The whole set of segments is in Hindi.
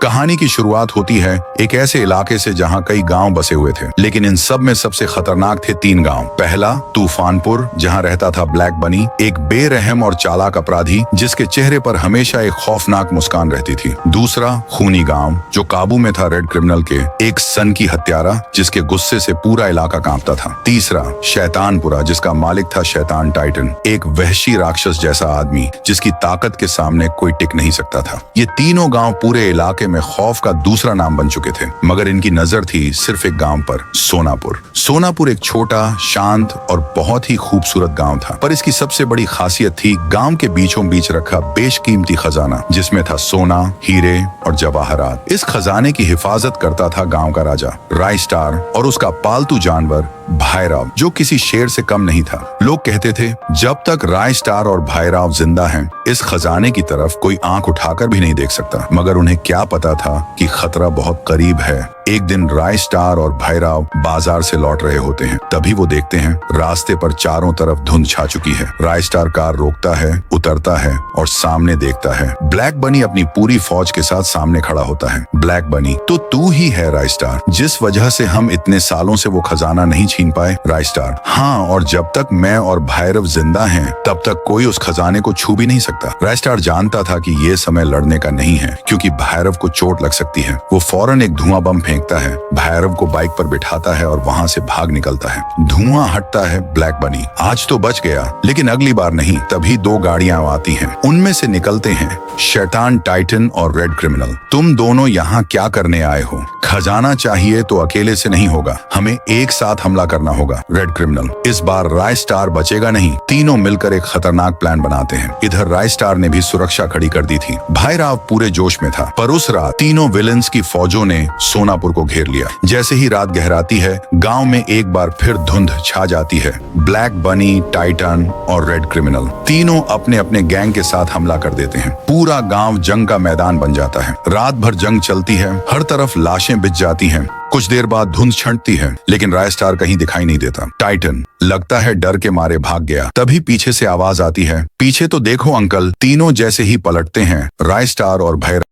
कहानी की शुरुआत होती है एक ऐसे इलाके से जहां कई गांव बसे हुए थे, लेकिन इन सब में सबसे खतरनाक थे 3 गांव। पहला तूफानपुर, जहां रहता था ब्लैक बनी, एक बेरहम और चालाक अपराधी जिसके चेहरे पर हमेशा एक खौफनाक मुस्कान रहती थी। दूसरा खूनी गांव, जो काबू में था रेड क्रिमिनल के, एक सन की हत्यारा जिसके गुस्से से पूरा इलाका कांपता था। तीसरा शैतानपुरा, जिसका मालिक था शैतान टाइटन, एक वहशी राक्षस जैसा आदमी जिसकी ताकत के सामने कोई टिक नहीं सकता था। ये तीनों गांव पूरे इलाके में खौफ का दूसरा नाम बन चुके थे, मगर इनकी नजर थी सिर्फ एक गांव पर, सोनापुर। सोनापुर एक छोटा, शांत और बहुत ही खूबसूरत गांव था, पर इसकी सबसे बड़ी खासियत थी गांव के बीचों बीच रखा बेशकीमती खजाना, जिसमें था सोना, हीरे और जवाहरात। इस खजाने की हिफाजत करता था गांव का राजा राय स्टार और उसका पालतू जानवर भाईराव, जो किसी शेर से कम नहीं था। लोग कहते थे जब तक राय स्टार और भाईराव जिंदा हैं, इस खजाने की तरफ कोई आंख उठाकर भी नहीं देख सकता। मगर उन्हें क्या पता था कि खतरा बहुत करीब है। एक दिन राय स्टार और भाईराव बाजार से लौट रहे होते हैं, तभी वो देखते हैं रास्ते पर चारों तरफ धुंध छा चुकी है। राय स्टार कार रोकता है, उतरता है और सामने देखता है ब्लैक बनी अपनी पूरी फौज के साथ सामने खड़ा होता है। ब्लैक बनी, तो तू ही है राय स्टार, जिस वजह से हम इतने सालों से वो खजाना नहीं छीन पाए? राय स्टार: हाँ, और जब तक मैं और भैरव जिंदा हैं, तब तक कोई उस खजाने को छू भी नहीं सकता। राय स्टार जानता था कि ये समय लड़ने का नहीं है, क्योंकि भैरव को चोट लग सकती है। वो फौरन एक धुआं बम फेंकता है, भैरव को बाइक पर बिठाता है और वहां से भाग निकलता है। धुआं हटता है। ब्लैक बनी: आज तो बच गया, लेकिन अगली बार नहीं। तभी 2 गाड़ियां आती हैं, उनमें से निकलते हैं शैतान टाइटन और रेड क्रिमिनल। तुम दोनों यहाँ क्या करने आए हो? खजाना चाहिए तो अकेले से नहीं होगा, हमें एक साथ हमला करना होगा। रेड क्रिमिनल: इस बार राय स्टार बचेगा नहीं। तीनों मिलकर एक खतरनाक प्लान बनाते हैं। इधर राय स्टार ने भी सुरक्षा खड़ी कर दी थी। भाईराव पूरे जोश में था, पर उस रात तीनों विलेंस की फौजों ने सोनापुर को घेर लिया। जैसे ही रात गहराती है, गांव में एक बार फिर धुंध छा जाती है। ब्लैक बनी, टाइटन और रेड क्रिमिनल तीनों अपने अपने गैंग के साथ हमला कर देते हैं। पूरा गांव जंग का मैदान बन जाता है। रात भर जंग चलती है, हर तरफ लाशें बिछ जाती हैं। कुछ देर बाद धुंध छंटती है, लेकिन राय स्टार कहीं दिखाई नहीं देता। टाइटन लगता है डर के मारे भाग गया। तभी पीछे से आवाज आती है, पीछे तो देखो अंकल। तीनों जैसे ही पलटते हैं, राय स्टार और भैरव।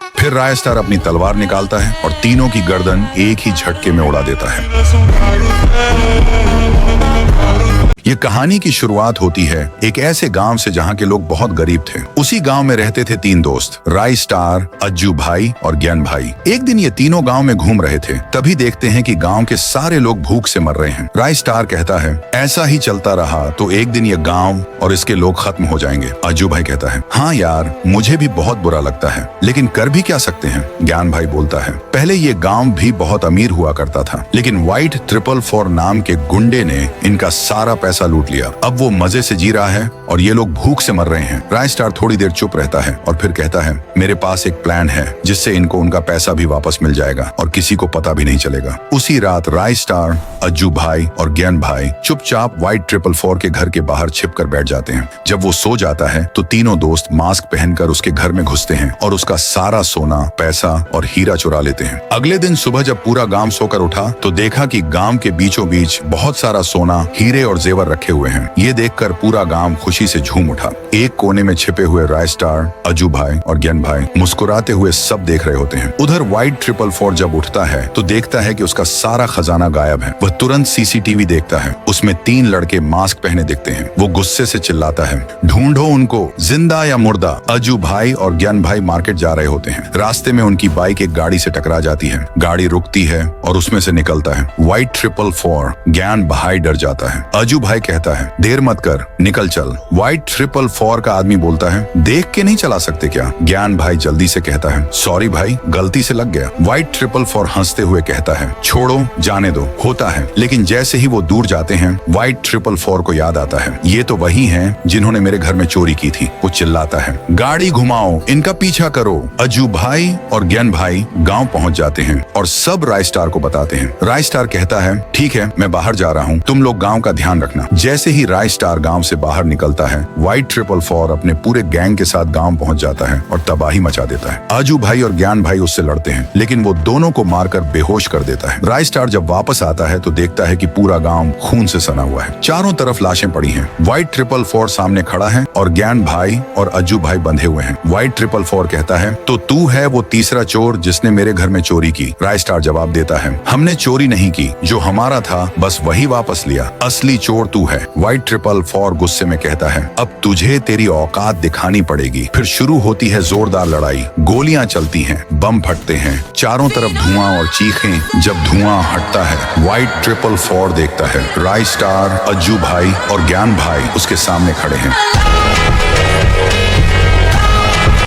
फिर राय स्टार अपनी तलवार निकालता है और तीनों की गर्दन एक ही झटके में उड़ा देता है। ये कहानी की शुरुआत होती है एक ऐसे गांव से जहां के लोग बहुत गरीब थे। उसी गांव में रहते थे 3 दोस्त, राय स्टार, अज्जू भाई और ज्ञान भाई। एक दिन ये तीनों गांव में घूम रहे थे, तभी देखते हैं कि गांव के सारे लोग भूख से मर रहे हैं। राय स्टार कहता है, ऐसा ही चलता रहा तो एक दिन ये गांव और इसके लोग खत्म हो जाएंगे। अज्जू भाई कहता है, हाँ यार, मुझे भी बहुत बुरा लगता है, लेकिन कर भी क्या सकते हैं। ज्ञान भाई बोलता है, पहले ये गांव भी बहुत अमीर हुआ करता था, लेकिन व्हाइट 444 नाम के गुंडे ने इनका सारा पैसा लूट लिया। अब वो मजे से जी रहा है और ये लोग भूख से मर रहे हैं। राय स्टार थोड़ी देर चुप रहता है और फिर कहता है, मेरे पास एक प्लान है जिससे इनको उनका पैसा भी वापस मिल जाएगा और किसी को पता भी नहीं चलेगा। उसी रात राय स्टार, अज्जू भाई और ज्ञान भाई चुपचाप व्हाइट 444 के घर के बाहर छिपकर बैठ जाते हैं। जब वो सो जाता है तो तीनों दोस्त मास्क पहनकर उसके घर में घुसते हैं और उसका सारा सोना, पैसा और हीरा चुरा लेते हैं। अगले दिन सुबह जब पूरा गांव सोकर उठा तो देखा कि गांव के बीचों बीच बहुत सारा सोना, हीरे और जेवर रखे हुए हैं। ये देखकर पूरा गांव खुशी से झूम उठा। एक कोने में छिपे हुए राय स्टार, अज्जू भाई और ज्ञान भाई मुस्कुराते हुए सब देख रहे होते हैं। उधर व्हाइट 444 जब उठता है तो देखता है कि उसका सारा खजाना गायब है। वह तुरंत सीसीटीवी देखता है, उसमें 3 लड़के मास्क पहने दिखते हैं। वो गुस्से से चिल्लाता है, ढूंढो उनको, जिंदा या मुर्दा। अज्जू भाई और ज्ञान भाई मार्केट जा रहे होते हैं। रास्ते में उनकी बाइक एक गाड़ी से टकरा जाती है। गाड़ी रुकती है और उसमें से निकलता है व्हाइट 444। ज्ञान भाई डर जाता है। अज्जू भाई कहता है, देर मत कर, निकल चल। व्हाइट 444 का आदमी बोलता है, देख के नहीं चला सकते क्या? ज्ञान भाई जल्दी से कहता है, सॉरी भाई, गलती से लग गया। व्हाइट 444 हंसते हुए कहता है, छोड़ो, जाने दो, होता है। लेकिन जैसे ही वो दूर जाते हैं, व्हाइट 444 को याद आता है, ये तो वही हैं जिन्होंने मेरे घर में चोरी की थी। वो चिल्लाता है, गाड़ी घुमाओ, इनका पीछा करो। अज्जू भाई और ज्ञान भाई गांव पहुंच जाते हैं और सब राय स्टार को बताते हैं। राय स्टार कहता है, ठीक है, मैं बाहर जा रहा हूँ, तुम लोग गांव का ध्यान रखना। जैसे ही राय स्टार गांव से बाहर निकलता है, व्हाइट 444 अपने पूरे गैंग के साथ गांव पहुंच जाता है और तबाही तबाही मचा देता है। अज्जू भाई और ज्ञान भाई उससे लड़ते हैं, लेकिन वो दोनों को मारकर बेहोश कर देता है। राय स्टार जब वापस आता है तो देखता है कि पूरा गांव खून से सना हुआ है। चारों तरफ लाशें पड़ी हैं। व्हाइट 444 सामने खड़ा है और ज्ञान भाई और अज्जू भाई बंधे हुए हैं। व्हाइट 444 कहता है, तो तू है वो तीसरा चोर जिसने मेरे घर में चोरी की। राय स्टार जवाब देता है, हमने चोरी नहीं की, जो हमारा था बस वही वापस लिया, असली चोर तू है। व्हाइट 444 गुस्से में कहता है, अब तुझे तेरी औकात दिखानी पड़ेगी। फिर शुरू होती है जोरदार लड़ाई। गोलियां चलती हैं, बम फटते हैं, चारों तरफ धुआं और चीखें। जब धुआं हटता है, व्हाइट 444 देखता है राय स्टार, अज्जू भाई और ज्ञान भाई उसके सामने खड़े हैं।